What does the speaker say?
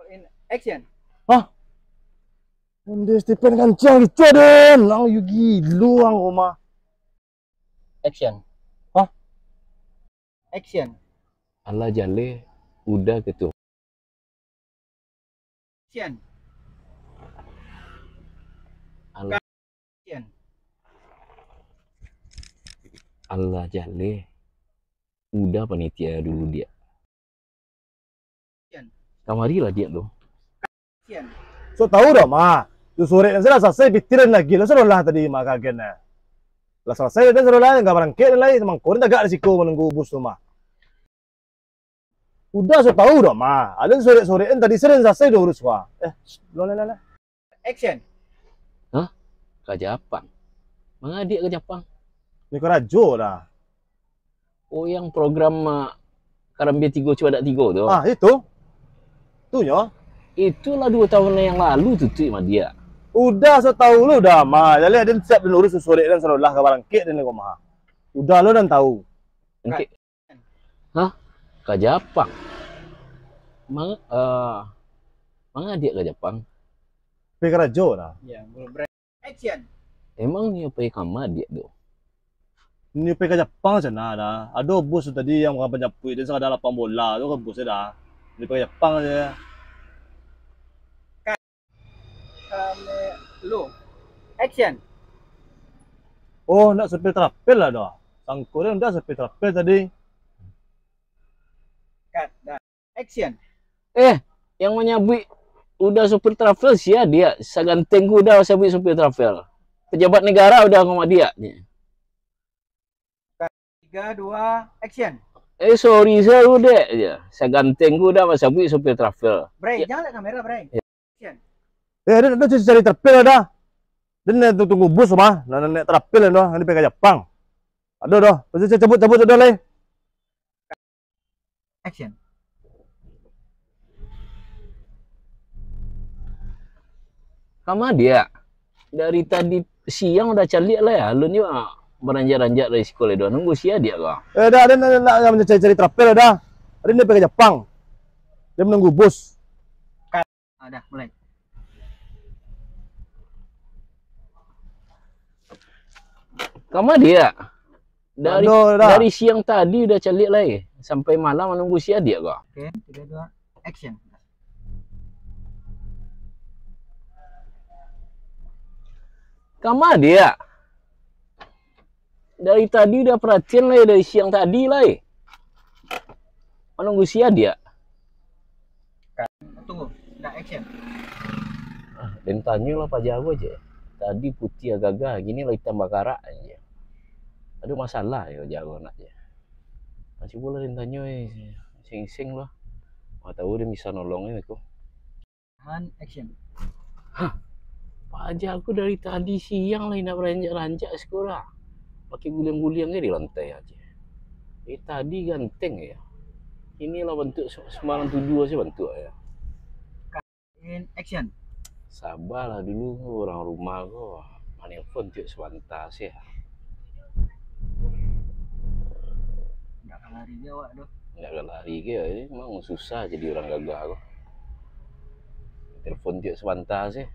in action. Hah? Hindi Stephen kancang gitu den. Ang yu gilo ang rumah. Action. Action. Allah jale udah gitu. Action. Allah, Action. Allah jale udah panitia dulu dia. Action. Kamarilah dia tuh. Action. So tahu dah mah. Tu sore kan saya selesai bitiran lagi. Lah suruh lah tadi mah kagetnya. Lah selesai dan suruh lah enggak berangkat lagi memang korin agak risiko menunggu bus tu mah. Udah so tahu dah mah. Ada sore-sorean tadi sering selesai dah urus wah. Lola. Action. Ke Jepang. Mana dia ke Jepang? Ni kau rajo dah. Oh, yang program Karambia 3 Cuadak 3 tu. Ah itu. Tu nyo. Itulah 2 tahun yang lalu tu sama dia. Udah so tahu lu dah mah. Jadi ada siap dan urus sore dan suruh lah ke berangkat dan kau mah. Udah lu dan tahu. Engke. Hah? Ke Jepang. Mana dia ke Jepang? Pergi ke rajo dah. Ya, belum berani. Action. Emang ni apa kamar dia tu? Ni pergi ke Jepang sana dah. Ada bos tu tadi yang orang penyapu dan sekarang ada lapang bola tu kan bosnya dah. Ni pergi Jepang aja. Lu. Action. Oh, nak sepil terapel lah dah. Sangko dia udah sepil terapel tadi. Cut. Dah. Action. Yang menyabui udah supir travel sia dia. Saganteng udah sabui supir travel. Pejabat negara udah sama dia. 3, 2, action. Sorry saya udah ya. Saganteng udah sabui supir travel. Break. Ya. Jangan lihat kamera, break. Action. Dia dah cari terapel dah. Dan nak tunggu bus mah. Nak terapel dah. Nanti pergi ke Jepang. Ada dah. Pasti saya cabut dah leh. Action. Sama dia. Dari tadi siang udah calik lah ya. Lu ni beranjak-ranjak dari sekolah dia. Nunggu sia dia kah? Dah nak cari terapel dah. Hari ni pergi ke Jepang. Dia menunggu bus. Dah, mulai. Sama dia. Dah. Dari siang tadi udah calik lah ya. Sampai malam menunggu sia dia kah? Oke, 3, 2, action. Kama dia. Dari tadi udah perhatian lah ya, dari siang tadi lah ya. Menunggu sia dia. Tunggu. Dah, action. Dan tanya lah Pak Jago aja. Tadi putih agak-agak, gini lah hitam bakara aja. Ada masalah ya Jago anaknya. Masih boleh dan tanya sing-sing lah. Mau tahu dia bisa nolongin aku. Han, action. Pak Jago dari tadi siang lah nak beranjak-ranjak sekolah. Pakai guling-gulingnya di lantai aja. Tadi ganteng ya. Inilah bentuk semalam 7 sih bentuk ya. In action. Sabarlah dulu orang rumah kok. Manelpon tiap sebentar sih. Nggak lari dia awak doh. Nggak akan lari ke ya. Emang susah jadi orang gagah kok. Telepon tiap sebentar sih.